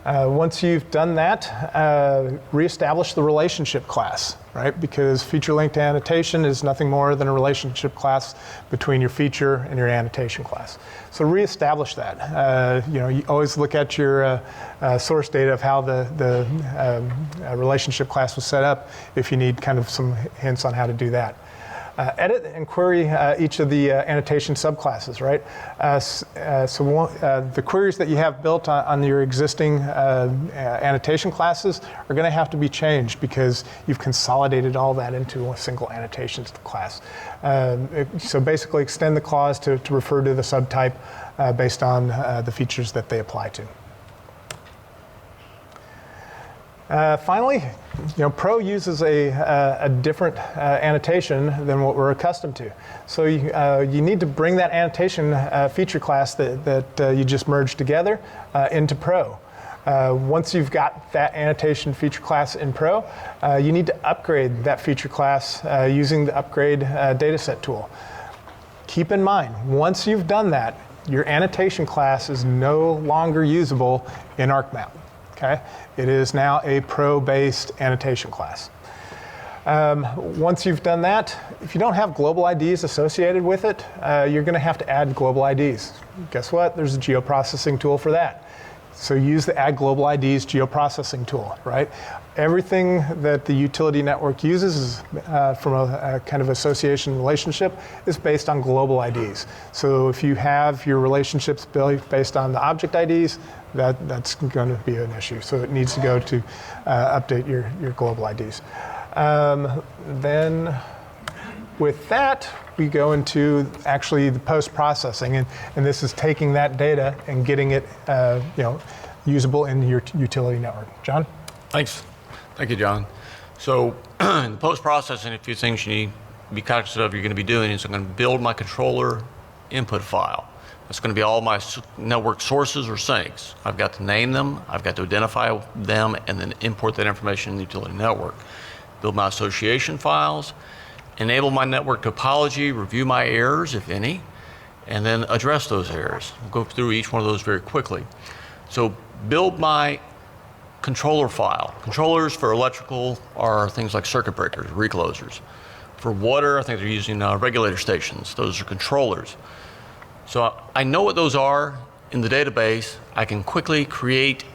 A: Once you've done that, reestablish the relationship class, right? Because feature linked annotation is nothing more than a relationship class between your feature and your annotation class. So reestablish that. You always look at your source data of how the relationship class was set up if you need kind of some hints on how to do that. Edit and query each of the annotation subclasses, right? The queries that you have built on your existing annotation classes are going to have to be changed because you've consolidated all that into a single annotation class. So basically extend the clause to refer to the subtype based on the features that they apply to. Finally, Pro uses a different annotation than what we're accustomed to. So you need to bring that annotation feature class that you just merged together into Pro. Once you've got that annotation feature class in Pro, you need to upgrade that feature class using the upgrade dataset tool. Keep in mind, once you've done that, your annotation class is no longer usable in ArcMap. Okay? It is now a Pro-based annotation class. Once you've done that, if you don't have global IDs associated with it, you're going to have to add global IDs. Guess what? There's a geoprocessing tool for that. So use the Add Global IDs geoprocessing tool, right? Everything that the utility network uses is, from a kind of association relationship is based on global IDs. So if you have your relationships based on the object IDs, that's going to be an issue. So it needs to go to update your global IDs. Then with that, we go into actually the post-processing, and this is taking that data and getting it usable in your utility network. John?
B: Thanks. Thank you, John. So in post-processing, a few things you need to be cognizant of you're going to be doing is I'm going to build my controller input file. That's going to be all my network sources or sinks. I've got to name them, I've got to identify them, and then import that information in the utility network. Build my association files, enable my network topology, review my errors, if any, and then address those errors. We'll go through each one of those very quickly. So build my controller file. Controllers for electrical are things like circuit breakers, reclosers. For water, I think they're using regulator stations. Those are controllers. So I know what those are in the database. I can quickly create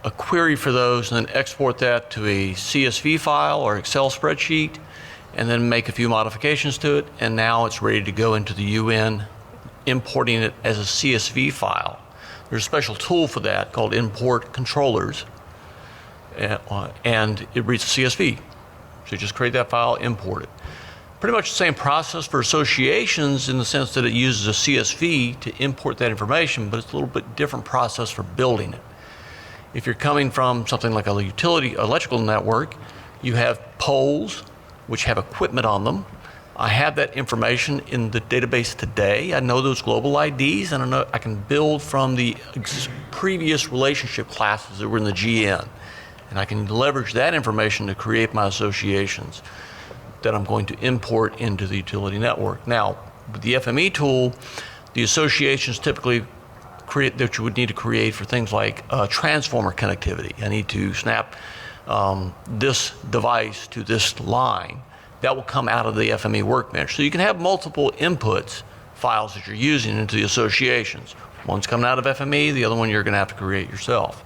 B: a query for those and then export that to a CSV file or Excel spreadsheet, and then make a few modifications to it, and now it's ready to go into the UN, importing it as a CSV file. There's a special tool for that called Import Controllers, and it reads a CSV. So you just create that file, import it. Pretty much the same process for associations in the sense that it uses a CSV to import that information, but it's a little bit different process for building it. If you're coming from something like a utility electrical network, you have poles which have equipment on them. I have that information in the database today. I know those global IDs, and I know I can build from the previous relationship classes that were in the GN. And I can leverage that information to create my associations that I'm going to import into the utility network. Now, With the FME tool, the associations typically that you would need to create for things like transformer connectivity. I need to snap this device to this line. That will come out of the FME workbench. So you can have multiple inputs files that you're using into the associations. One's coming out of FME, the other one you're going to have to create yourself.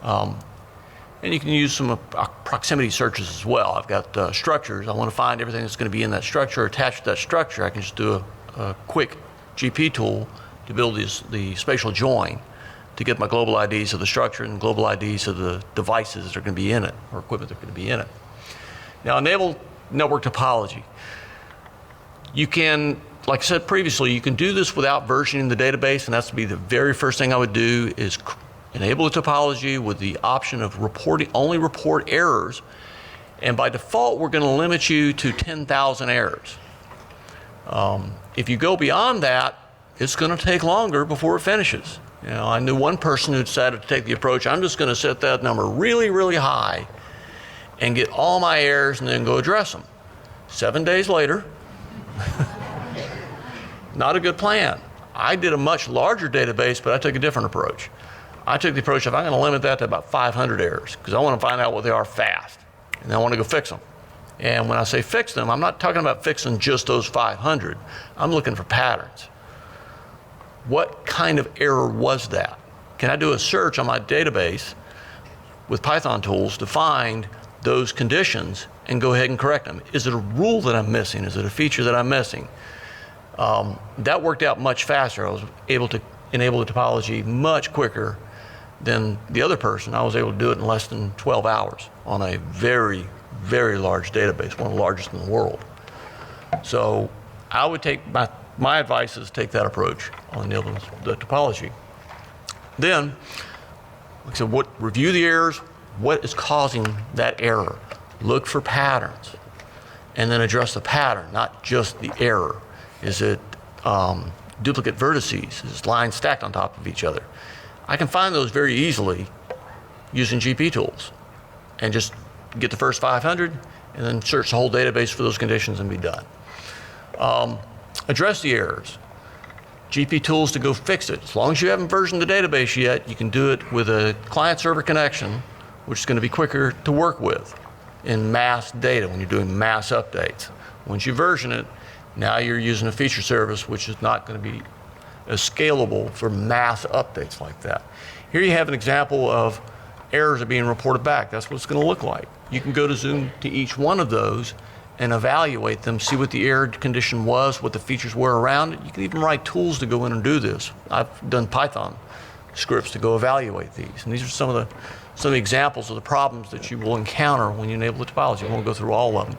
B: And you can use some proximity searches as well. I've got structures. I want to find everything that's going to be in that structure, attached to that structure. I can just do a quick GP tool to build the spatial join to get my global IDs of the structure and global IDs of the devices that are going to be in it, or equipment that are going to be in it. Now, enable network topology. You can, like I said previously, you can do this without versioning the database, and that's to be the very first thing I would do is enable the topology with the option of only report errors. And by default, we're going to limit you to 10,000 errors. If you go beyond that, it's going to take longer before it finishes. You know, I knew one person who decided to take the approach, I'm just going to set that number really, really high and get all my errors and then go address them. 7 days later, not a good plan. I did a much larger database, but I took a different approach. I took the approach of I'm going to limit that to about 500 errors because I want to find out what they are fast, and I want to go fix them. And when I say fix them, I'm not talking about fixing just those 500. I'm looking for patterns. What kind of error was that? Can I do a search on my database with Python tools to find those conditions and go ahead and correct them? Is it a rule that I'm missing? Is it a feature that I'm missing? That worked out much faster. I was able to enable the topology much quicker than the other person. I was able to do it in less than 12 hours on a very, very large database, one of the largest in the world. So I would take, my advice is take that approach on enabling the topology. Then, like I said, review the errors, what is causing that error? Look for patterns, and then address the pattern, not just the error. Is it duplicate vertices? Is lines stacked on top of each other? I can find those very easily using GP tools and just get the first 500 and then search the whole database for those conditions and be done. Address the errors. GP tools to go fix it. As long as you haven't versioned the database yet, you can do it with a client-server connection, which is going to be quicker to work with in mass data when you're doing mass updates. Once you version it, now you're using a feature service, which is not going to be as scalable for mass updates like that. Here you have an example of errors are being reported back. That's what it's going to look like. You can go to zoom to each one of those and evaluate them, see what the error condition was, what the features were around it. You can even write tools to go in and do this. I've done Python scripts to go evaluate these. And these are some of the examples of the problems that you will encounter when you enable the topology. I won't go through all of them.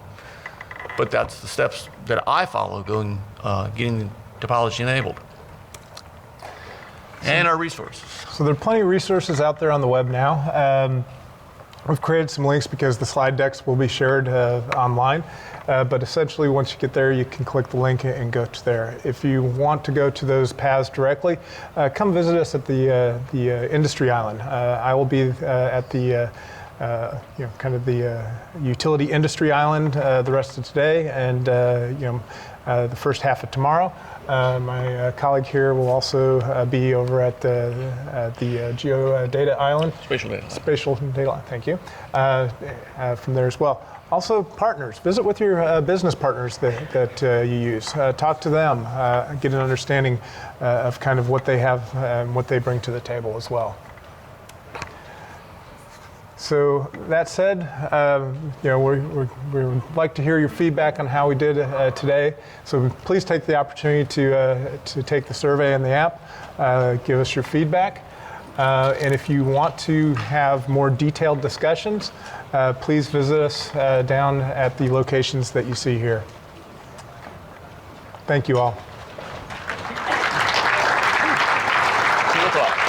B: But that's the steps that I follow getting the topology enabled. And our resources.
A: So there are plenty of resources out there on the web now. We've created some links because the slide decks will be shared online. But essentially, once you get there, you can click the link and go to there. If you want to go to those paths directly, come visit us at the industry island. I will be at the kind of the utility industry island the rest of today, and the first half of tomorrow. My colleague here will also be over at the Geo Data Island.
B: Spatial Data.
A: Spatial Data, thank you. From there as well. Also, partners. Visit with your business partners that you use. Talk to them. Get an understanding of kind of what they have and what they bring to the table as well. So that said, we would like to hear your feedback on how we did today. So please take the opportunity to take the survey in the app. Give us your feedback. And if you want to have more detailed discussions, please visit us down at the locations that you see here. Thank you all.
B: 2 o'clock.